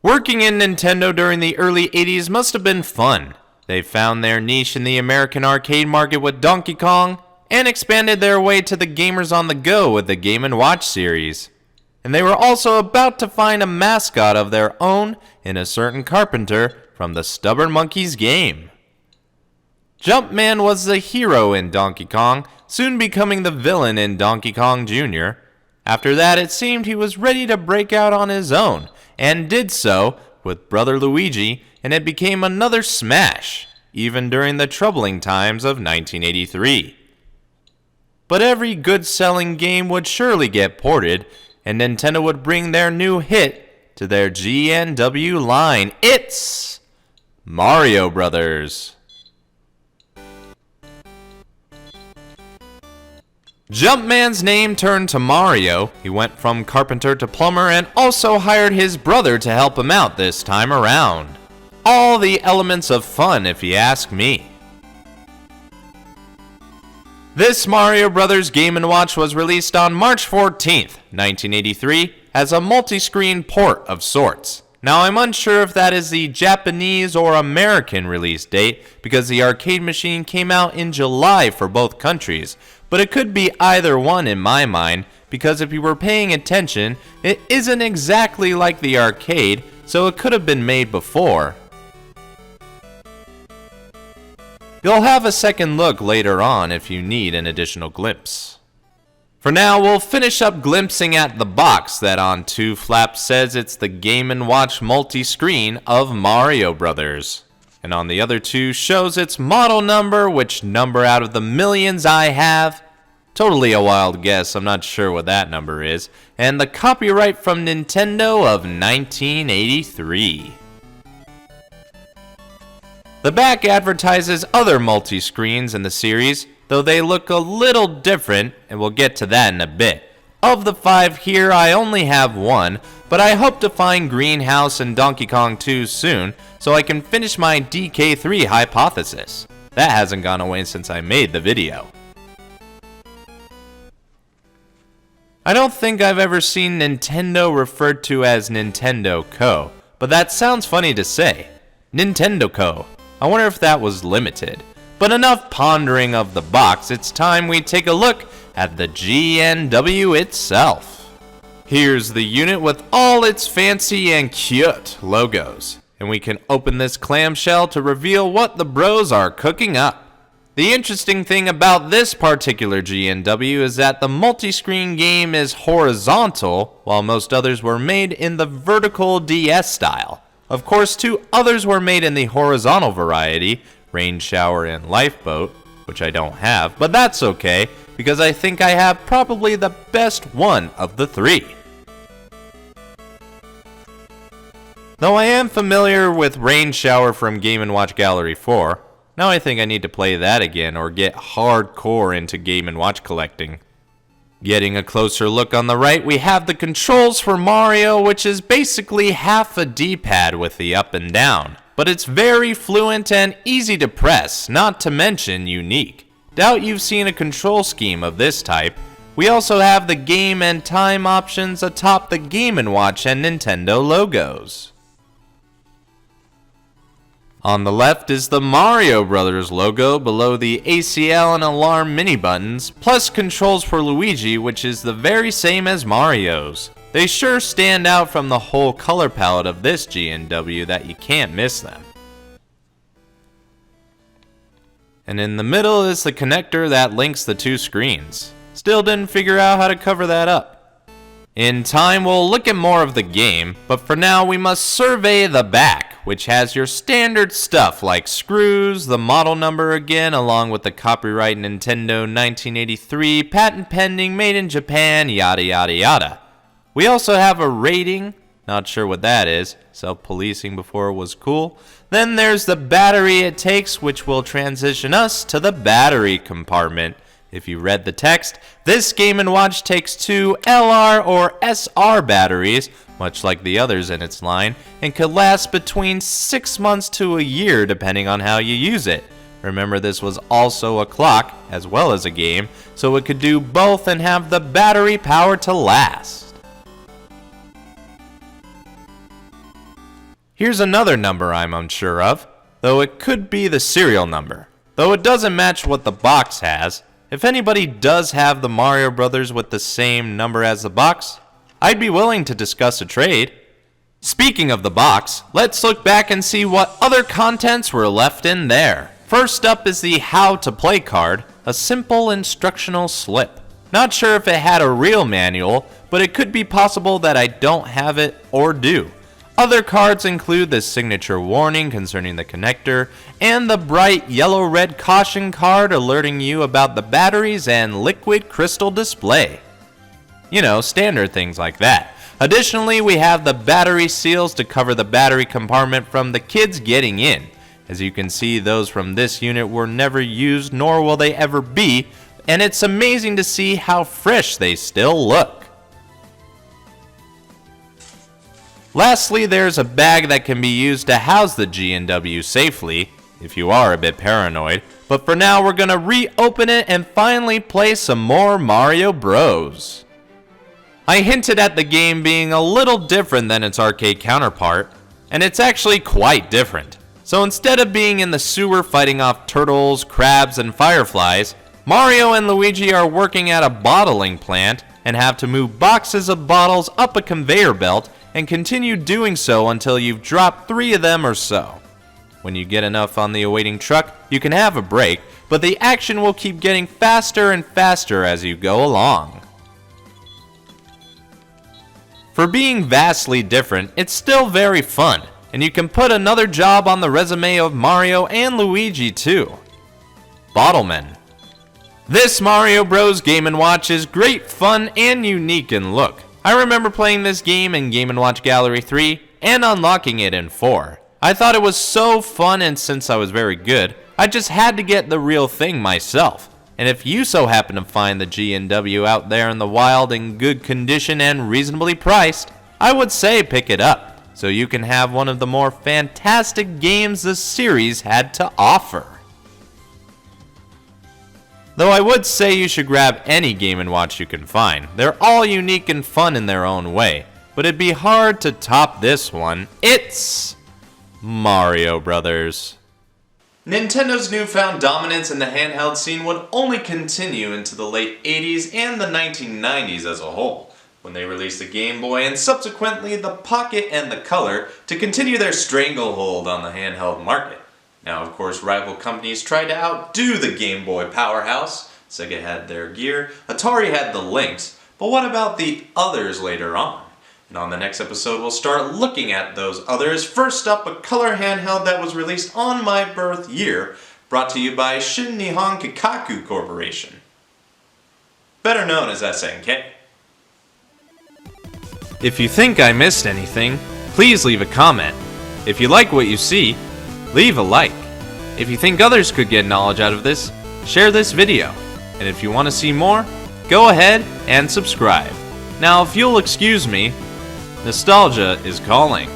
Working in Nintendo during the early 80s must have been fun. They found their niche in the American arcade market with Donkey Kong, and expanded their way to the gamers on the go with the Game & Watch series. And they were also about to find a mascot of their own in a certain carpenter from the Stubborn Monkeys game. Jumpman was the hero in Donkey Kong, soon becoming the villain in Donkey Kong Jr. After that, it seemed he was ready to break out on his own, and did so with Brother Luigi, and it became another smash, even during the troubling times of 1983. But every good-selling game would surely get ported, and Nintendo would bring their new hit to their G&W line. It's Mario Brothers. Jumpman's name turned to Mario. He went from carpenter to plumber and also hired his brother to help him out this time around. All the elements of fun, if you ask me. This Mario Bros. Game & Watch was released on March 14th, 1983, as a multi-screen port of sorts. Now, I'm unsure if that is the Japanese or American release date, because the arcade machine came out in July for both countries, but it could be either one in my mind, because if you were paying attention, it isn't exactly like the arcade, so it could have been made before. You'll have a second look later on if you need an additional glimpse. For now, we'll finish up glimpsing at the box that on two flaps says it's the Game & Watch multi-screen of Mario Brothers. And on the other two shows its model number, which number out of the millions I have. Totally a wild guess, I'm not sure what that number is. And the copyright from Nintendo of 1983. The back advertises other multi-screens in the series, though they look a little different, and we'll get to that in a bit. Of the 5 here, I only have one, but I hope to find Greenhouse and Donkey Kong 2 soon, so I can finish my DK3 hypothesis. That hasn't gone away since I made the video. I don't think I've ever seen Nintendo referred to as Nintendo Co., but that sounds funny to say. Nintendo Co. I wonder if that was limited. But enough pondering of the box, it's time we take a look at the G&W itself. Here's the unit with all its fancy and cute logos, and we can open this clamshell to reveal what the bros are cooking up. The interesting thing about this particular G&W is that the multi-screen game is horizontal, while most others were made in the vertical DS style. Of course, 2 others were made in the horizontal variety, Rain Shower and Lifeboat, which I don't have, but that's okay, because I think I have probably the best one of the 3. Though I am familiar with Rain Shower from Game & Watch Gallery 4, now I think I need to play that again or get hardcore into Game & Watch collecting. Getting a closer look on the right, we have the controls for Mario, which is basically half a D-pad with the up and down. But it's very fluent and easy to press, not to mention unique. Doubt you've seen a control scheme of this type. We also have the game and time options atop the Game & Watch and Nintendo logos. On the left is the Mario Brothers logo below the ACL and alarm mini buttons, plus controls for Luigi, which is the very same as Mario's. They sure stand out from the whole color palette of this G&W that you can't miss them. And in the middle is the connector that links the 2 screens. Still didn't figure out how to cover that up. In time, we'll look at more of the game, but for now we must survey the back, which has your standard stuff like screws, the model number again, along with the copyright Nintendo 1983, patent pending, made in Japan, yada yada yada. We also have a rating, not sure what that is, self-policing before it was cool. Then there's the battery it takes, which will transition us to the battery compartment. If you read the text, this Game & Watch takes 2 LR or SR batteries, much like the others in its line, and could last between 6 months to a year depending on how you use it. Remember, this was also a clock as well as a game, so it could do both and have the battery power to last. Here's another number I'm unsure of, though it could be the serial number. Though it doesn't match what the box has, if anybody does have the Mario Brothers with the same number as the box, I'd be willing to discuss a trade. Speaking of the box, let's look back and see what other contents were left in there. First up is the How to Play card, a simple instructional slip. Not sure if it had a real manual, but it could be possible that I don't have it or do. Other cards include the signature warning concerning the connector, and the bright yellow-red caution card alerting you about the batteries and liquid crystal display. You know, standard things like that. Additionally, we have the battery seals to cover the battery compartment from the kids getting in. As you can see, those from this unit were never used, nor will they ever be, and it's amazing to see how fresh they still look. Lastly, there's a bag that can be used to house the G&W safely, if you are a bit paranoid, but for now we're gonna reopen it and finally play some more Mario Bros. I hinted at the game being a little different than its arcade counterpart, and it's actually quite different. So instead of being in the sewer fighting off turtles, crabs, and fireflies, Mario and Luigi are working at a bottling plant and have to move boxes of bottles up a conveyor belt and continue doing so until you've dropped 3 of them or so. When you get enough on the awaiting truck, you can have a break, but the action will keep getting faster and faster as you go along. For being vastly different, it's still very fun, and you can put another job on the resume of Mario and Luigi too. Bottlemen. This Mario Bros. Game & Watch is great fun and unique in look. I remember playing this game in Game & Watch Gallery 3 and unlocking it in 4. I thought it was so fun, and since I was very good, I just had to get the real thing myself. And if you so happen to find the G&W out there in the wild in good condition and reasonably priced, I would say pick it up, so you can have one of the more fantastic games the series had to offer. Though I would say you should grab any Game & Watch you can find. They're all unique and fun in their own way, but it'd be hard to top this one. It's Mario Brothers. Nintendo's newfound dominance in the handheld scene would only continue into the late 80s and the 1990s as a whole, when they released the Game Boy and subsequently the Pocket and the Color to continue their stranglehold on the handheld market. Now, of course, rival companies tried to outdo the Game Boy powerhouse. Sega had their Gear, Atari had the Lynx, but what about the others later on? And on the next episode, we'll start looking at those others. First up, a color handheld that was released on my birth year, brought to you by Shin Nihon Kikaku Corporation, better known as SNK. If you think I missed anything, please leave a comment. If you like what you see, leave a like. If you think others could get knowledge out of this, share this video. And if you want to see more, go ahead and subscribe. Now, if you'll excuse me, nostalgia is calling.